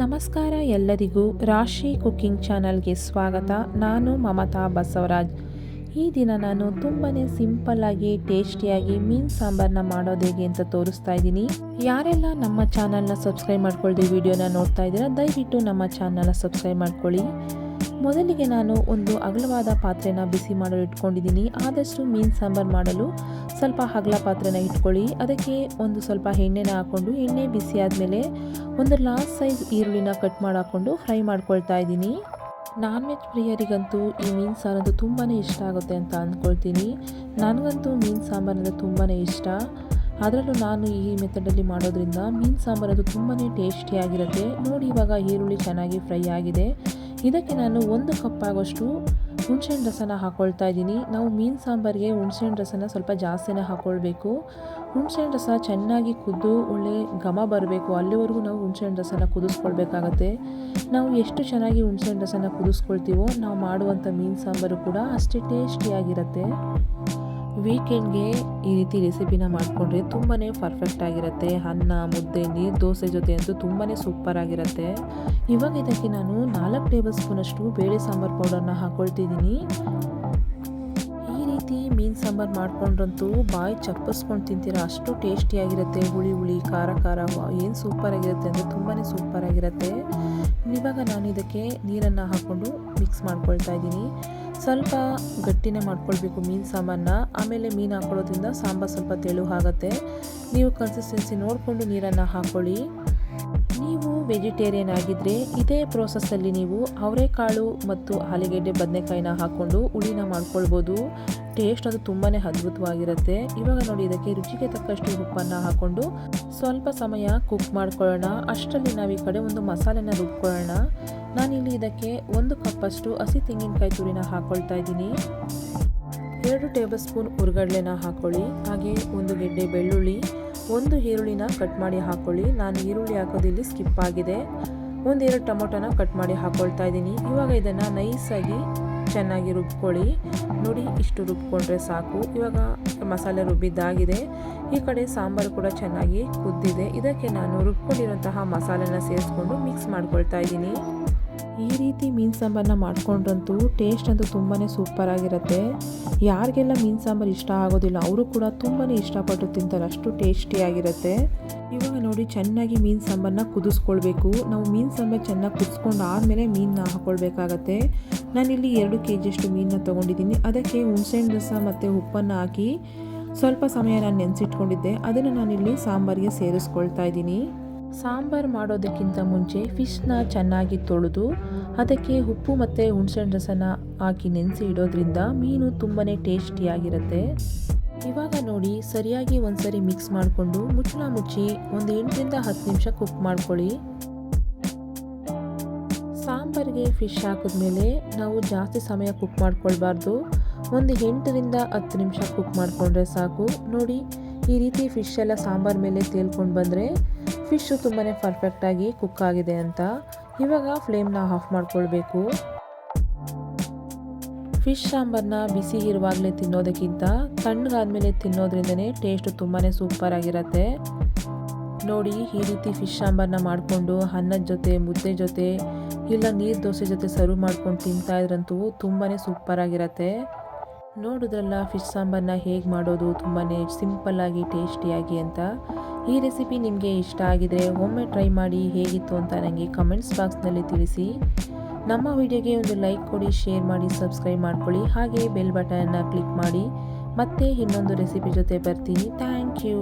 ನಮಸ್ಕಾರ ಎಲ್ಲರಿಗೂ ರಾಶಿ ಕುಕಿಂಗ್ ಚಾನಲ್ಗೆ ಸ್ವಾಗತ. ನಾನು ಮಮತಾ ಬಸವರಾಜ್. ಈ ದಿನ ನಾನು ತುಂಬಾ ಸಿಂಪಲ್ಲಾಗಿ ಟೇಸ್ಟಿಯಾಗಿ ಮೀನು ಸಾಂಬಾರನ್ನ ಮಾಡೋದು ಹೇಗೆ ಅಂತ ತೋರಿಸ್ತಾ ಇದ್ದೀನಿ. ಯಾರೆಲ್ಲ ನಮ್ಮ ಚಾನಲ್ನ ಸಬ್ಸ್ಕ್ರೈಬ್ ಮಾಡ್ಕೊಳ್ಳಿ ವಿಡಿಯೋನ ನೋಡ್ತಾ ಇದ್ದೀರಾ, ದಯವಿಟ್ಟು ನಮ್ಮ ಚಾನಲ್ನ ಸಬ್ಸ್ಕ್ರೈಬ್ ಮಾಡ್ಕೊಳ್ಳಿ. ಮೊದಲಿಗೆ ನಾನು ಒಂದು ಅಗಲವಾದ ಪಾತ್ರೆನ ಬಿಸಿ ಮಾಡಲು ಇಟ್ಕೊಂಡಿದ್ದೀನಿ. ಆದಷ್ಟು ಮೀನು ಸಾಂಬಾರು ಮಾಡಲು ಸ್ವಲ್ಪ ಅಗಲ ಪಾತ್ರೆನ ಇಟ್ಕೊಳ್ಳಿ. ಅದಕ್ಕೆ ಒಂದು ಸ್ವಲ್ಪ ಎಣ್ಣೆನ ಹಾಕ್ಕೊಂಡು ಎಣ್ಣೆ ಬಿಸಿ ಆದಮೇಲೆ ಒಂದು ಲಾರ್ಜ್ ಸೈಜ್ ಈರುಳ್ಳಿನ ಕಟ್ ಮಾಡಿ ಹಾಕ್ಕೊಂಡು ಫ್ರೈ ಮಾಡ್ಕೊಳ್ತಾ ಇದ್ದೀನಿ. ನಾನ್ ವೆಜ್ ಪ್ರಿಯರಿಗಂತೂ ಈ ಮೀನು ಸಾರಂತೂ ತುಂಬಾ ಇಷ್ಟ ಆಗುತ್ತೆ ಅಂತ ಅಂದ್ಕೊಳ್ತೀನಿ. ನನಗಂತೂ ಮೀನು ಸಾಂಬಾರಂದ್ರೆ ತುಂಬಾ ಇಷ್ಟ. ಅದರಲ್ಲೂ ನಾನು ಈ ಮೆಥಡಲ್ಲಿ ಮಾಡೋದ್ರಿಂದ ಮೀನು ಸಾಂಬಾರದು ತುಂಬಾ ಟೇಸ್ಟಿಯಾಗಿರುತ್ತೆ. ನೋಡಿ, ಇವಾಗ ಈರುಳ್ಳಿ ಚೆನ್ನಾಗಿ ಫ್ರೈ ಆಗಿದೆ. ಇದಕ್ಕೆ ನಾನು 1 ಕಪ್ ಆಗೋಷ್ಟು ಹುಣಸೆಹಣ್ಣು ರಸನ ಹಾಕ್ಕೊಳ್ತಾ ಇದ್ದೀನಿ. ನಾವು ಮೀನು ಸಾಂಬಾರಿಗೆ ಹುಣಸೆಹಣ್ಣು ರಸನ ಸ್ವಲ್ಪ ಜಾಸ್ತಿನೇ ಹಾಕ್ಕೊಳ್ಬೇಕು. ಹುಣಸೆಹಣ್ಣು ರಸ ಚೆನ್ನಾಗಿ ಕುದ್ದು ಒಳ್ಳೆ ಘಮ ಬರಬೇಕು, ಅಲ್ಲಿವರೆಗೂ ನಾವು ಹುಣಸೆಹಣ್ಣು ರಸನ ಕುದಿಸ್ಕೊಳ್ಬೇಕಾಗತ್ತೆ. ನಾವು ಎಷ್ಟು ಚೆನ್ನಾಗಿ ಹುಣಸೆಹಣ್ಣು ರಸನ ಕುದಿಸ್ಕೊಳ್ತೀವೋ ನಾವು ಮಾಡುವಂಥ ಮೀನು ಸಾಂಬಾರು ಕೂಡ ಅಷ್ಟೇ ಟೇಸ್ಟಿಯಾಗಿರುತ್ತೆ. ವೀಕೆಂಡ್ಗೆ ಈ ರೀತಿ ರೆಸಿಪಿನ ಮಾಡಿಕೊಂಡ್ರೆ ತುಂಬಾ ಪರ್ಫೆಕ್ಟ್ ಆಗಿರುತ್ತೆ. ಅನ್ನ, ಮುದ್ದೆ, ನೀರು ದೋಸೆ ಜೊತೆ ಅಂತೂ ತುಂಬಾ ಸೂಪರ್ ಆಗಿರುತ್ತೆ. ಇವಾಗ ಇದಕ್ಕೆ ನಾನು 4 ಟೇಬಲ್ ಸ್ಪೂನಷ್ಟು ಬೇಳೆ ಸಾಂಬಾರು ಪೌಡರ್ನ ಹಾಕ್ಕೊಳ್ತಿದ್ದೀನಿ. ಈ ರೀತಿ ಮೀನು ಸಾಂಬಾರು ಮಾಡ್ಕೊಂಡ್ರಂತೂ ಬಾಯಿ ಚಪ್ಪಸ್ಕೊಂಡು ತಿಂತೀರಾ, ಅಷ್ಟು ಟೇಸ್ಟಿಯಾಗಿರುತ್ತೆ. ಹುಳಿ ಹುಳಿ, ಖಾರ ಖಾರ, ಏನು ಸೂಪರ್ ಆಗಿರುತ್ತೆ ಅಂದರೆ ತುಂಬಾ ಸೂಪರ್ ಆಗಿರುತ್ತೆ. ಇವಾಗ ನಾನು ಇದಕ್ಕೆ ನೀರನ್ನು ಹಾಕ್ಕೊಂಡು ಮಿಕ್ಸ್ ಮಾಡ್ಕೊಳ್ತಾ ಇದ್ದೀನಿ. ಸ್ವಲ್ಪ ಗಟ್ಟಿನೇ ಮಾಡ್ಕೊಳ್ಬೇಕು ಮೀನು ಸಾಂಬಾರನ್ನ. ಆಮೇಲೆ ಮೀನು ಹಾಕ್ಕೊಳ್ಳೋದ್ರಿಂದ ಸಾಂಬಾರು ಸ್ವಲ್ಪ ತೆಳು ಆಗುತ್ತೆ. ನೀವು ಕನ್ಸಿಸ್ಟೆನ್ಸಿ ನೋಡಿಕೊಂಡು ನೀರನ್ನು ಹಾಕ್ಕೊಳ್ಳಿ. ನೀವು ವೆಜಿಟೇರಿಯನ್ ಆಗಿದ್ದರೆ ಇದೇ ಪ್ರೋಸೆಸ್ಸಲ್ಲಿ ನೀವು ಅವರೆಕಾಳು ಮತ್ತು ಆಲೂಗೆಡ್ಡೆ, ಬದನೆಕಾಯಿನ ಹಾಕ್ಕೊಂಡು ಹುಳಿನ ಮಾಡ್ಕೊಳ್ಬೋದು. ಟೇಸ್ಟ್ ಅದು ತುಂಬಾ ಅದ್ಭುತವಾಗಿರುತ್ತೆ. ಇವಾಗ ನೋಡಿ, ಇದಕ್ಕೆ ರುಚಿಗೆ ತಕ್ಕಷ್ಟು ಉಪ್ಪನ್ನು ಹಾಕ್ಕೊಂಡು ಸ್ವಲ್ಪ ಸಮಯ ಕುಕ್ ಮಾಡ್ಕೊಳ್ಳೋಣ. ಅಷ್ಟರಲ್ಲಿ ನಾವು ಈ ಕಡೆ ಒಂದು ಮಸಾಲೆನ ರುಬ್ಕೊಳ್ಳೋಣ. ನಾನಿಲ್ಲಿ ಇದಕ್ಕೆ 1 ಕಪ್ಪಷ್ಟು ಹಸಿ ತೆಂಗಿನಕಾಯಿ ತುರಿನ ಹಾಕ್ಕೊಳ್ತಾ ಇದ್ದೀನಿ. 2 ಟೇಬಲ್ ಸ್ಪೂನ್ ಹುರ್ಗಡ್ಲೆನ ಹಾಕ್ಕೊಳ್ಳಿ. ಹಾಗೆ 1 ಗೆಡ್ಡೆ ಬೆಳ್ಳುಳ್ಳಿ, 1 ಈರುಳ್ಳಿನ ಕಟ್ ಮಾಡಿ ಹಾಕ್ಕೊಳ್ಳಿ. ನಾನು ಈರುಳ್ಳಿ ಹಾಕೋದಿಲ್ಲಿ ಸ್ಕಿಪ್ ಆಗಿದೆ. 1-2 ಟೊಮೊಟೊನ ಕಟ್ ಮಾಡಿ ಹಾಕ್ಕೊಳ್ತಾ ಇದ್ದೀನಿ. ಇವಾಗ ಇದನ್ನು ನೈಸಾಗಿ ಚೆನ್ನಾಗಿ ರುಬ್ಕೊಳ್ಳಿ. ನೋಡಿ, ಇಷ್ಟು ರುಬ್ಕೊಂಡ್ರೆ ಸಾಕು. ಇವಾಗ ಮಸಾಲೆ ರುಬ್ಬಿದ್ದಾಗಿದೆ. ಈ ಕಡೆ ಸಾಂಬಾರು ಕೂಡ ಚೆನ್ನಾಗಿ ಕುದ್ದಿದೆ. ಇದಕ್ಕೆ ನಾನು ರುಬ್ಕೊಂಡಿರುವಂತಹ ಮಸಾಲೆನ ಸೇರಿಸ್ಕೊಂಡು ಮಿಕ್ಸ್ ಮಾಡ್ಕೊಳ್ತಾ ಇದ್ದೀನಿ. ಈ ರೀತಿ ಮೀನು ಸಾಂಬಾರನ್ನ ಮಾಡ್ಕೊಂಡ್ರಂತೂ ಟೇಸ್ಟ್ ಅಂತೂ ತುಂಬಾ ಸೂಪರ್ ಆಗಿರುತ್ತೆ. ಯಾರಿಗೆಲ್ಲ ಮೀನು ಸಾಂಬಾರು ಇಷ್ಟ ಆಗೋದಿಲ್ಲ ಅವರು ಕೂಡ ತುಂಬಾ ಇಷ್ಟಪಟ್ಟು ತಿಂತಾರೆ, ಅಷ್ಟು ಟೇಸ್ಟಿಯಾಗಿರುತ್ತೆ. ಇವಾಗ ನೋಡಿ, ಚೆನ್ನಾಗಿ ಮೀನು ಸಾಂಬಾರನ್ನ ಕುದಿಸ್ಕೊಳ್ಬೇಕು. ನಾವು ಮೀನು ಸಾಂಬಾರು ಚೆನ್ನಾಗಿ ಕುದಿಸ್ಕೊಂಡು ಆದಮೇಲೆ ಮೀನನ್ನ ಹಾಕ್ಕೊಳ್ಬೇಕಾಗತ್ತೆ. ನಾನಿಲ್ಲಿ 2 kg ಮೀನನ್ನ ತೊಗೊಂಡಿದ್ದೀನಿ. ಅದಕ್ಕೆ ಹುಣಸೆಹಣ್ಣು ರಸ ಮತ್ತು ಉಪ್ಪನ್ನು ಹಾಕಿ ಸ್ವಲ್ಪ ಸಮಯ ನಾನು ನೆನೆಸಿಟ್ಕೊಂಡಿದ್ದೆ. ಅದನ್ನು ನಾನಿಲ್ಲಿ ಸಾಂಬಾರಿಗೆ ಸೇರಿಸ್ಕೊಳ್ತಾ ಇದ್ದೀನಿ. ಸಾಂಬಾರು ಮಾಡೋದಕ್ಕಿಂತ ಮುಂಚೆ ಫಿಶ್ನ ಚೆನ್ನಾಗಿ ತೊಳೆದು ಅದಕ್ಕೆ ಉಪ್ಪು ಮತ್ತು ಹುಣಸೆಹಣ್ಣು ರಸನ ಹಾಕಿ ನೆನೆಸಿ ಇಡೋದ್ರಿಂದ ಮೀನು ತುಂಬಾ ಟೇಸ್ಟಿಯಾಗಿರುತ್ತೆ. ಇವಾಗ ನೋಡಿ, ಸರಿಯಾಗಿ ಒಂದ್ಸರಿ ಮಿಕ್ಸ್ ಮಾಡಿಕೊಂಡು ಮುಚ್ಚಳ ಮುಚ್ಚಿ ಒಂದು 8ರಿಂದ 10 ನಿಮಿಷ ಕುಕ್ ಮಾಡ್ಕೊಳ್ಳಿ. ಸಾಂಬಾರಿಗೆ ಫಿಶ್ ಹಾಕಿದ್ಮೇಲೆ ನಾವು ಜಾಸ್ತಿ ಸಮಯ ಕುಕ್ ಮಾಡ್ಕೊಳ್ಬಾರ್ದು. ಒಂದು 8ರಿಂದ 10 ನಿಮಿಷ ಕುಕ್ ಮಾಡಿಕೊಂಡ್ರೆ ಸಾಕು. ನೋಡಿ, ಈ ರೀತಿ ಫಿಶ್ ಎಲ್ಲ ಸಾಂಬಾರು ಮೇಲೆ ತೇಲ್ಕೊಂಡು ಬಂದರೆ ಫಿಶ್ಶು ತುಂಬಾ ಪರ್ಫೆಕ್ಟಾಗಿ ಕುಕ್ ಆಗಿದೆ ಅಂತ. ಇವಾಗ ಫ್ಲೇಮ್ನ ಆಫ್ ಮಾಡ್ಕೊಳ್ಬೇಕು. ಫಿಶ್ ಸಾಂಬಾರನ್ನ ಬಿಸಿ ಇರುವಾಗಲೇ ತಿನ್ನೋದಕ್ಕಿಂತ ತಣ್ಣಗಾದ್ಮೇಲೆ ತಿನ್ನೋದ್ರಿಂದನೇ ಟೇಸ್ಟ್ ತುಂಬಾ ಸೂಪರ್ ಆಗಿರುತ್ತೆ. ನೋಡಿ, ಈ ರೀತಿ ಫಿಶ್ ಸಾಂಬಾರನ್ನ ಮಾಡಿಕೊಂಡು ಅನ್ನದ ಜೊತೆ, ಮುದ್ದೆ ಜೊತೆ, ಇಲ್ಲ ನೀರು ದೋಸೆ ಜೊತೆ ಸರ್ವ್ ಮಾಡ್ಕೊಂಡು ತಿಂತಾ ಇದ್ರಂತೂ ತುಂಬಾ ಸೂಪರ್ ಆಗಿರುತ್ತೆ. ನೋಡಿದ್ರಲ್ಲ ಫಿಶ್ ಸಾಂಬಾರನ್ನ ಹೇಗೆ ಮಾಡೋದು, ತುಂಬಾ ಸಿಂಪಲ್ಲಾಗಿ ಟೇಸ್ಟಿಯಾಗಿ ಅಂತ. ಈ ರೆಸಿಪಿ ನಿಮಗೆ ಇಷ್ಟ ಆಗಿದರೆ ಒಮ್ಮೆ ಟ್ರೈ ಮಾಡಿ ಹೇಗಿತ್ತು ಅಂತ ನನಗೆ ಕಮೆಂಟ್ಸ್ ಬಾಕ್ಸ್ನಲ್ಲಿ ತಿಳಿಸಿ. ನಮ್ಮ ವಿಡಿಯೋಗೆ ಒಂದು ಲೈಕ್ ಕೊಡಿ, ಶೇರ್ ಮಾಡಿ, ಸಬ್ಸ್ಕ್ರೈಬ್ ಮಾಡ್ಕೊಳ್ಳಿ. ಹಾಗೆ ಬೆಲ್ ಬಟನ್ನ ಕ್ಲಿಕ್ ಮಾಡಿ. ಮತ್ತೆ ಇನ್ನೊಂದು ರೆಸಿಪಿ ಜೊತೆ ಬರ್ತೀನಿ. Thank you.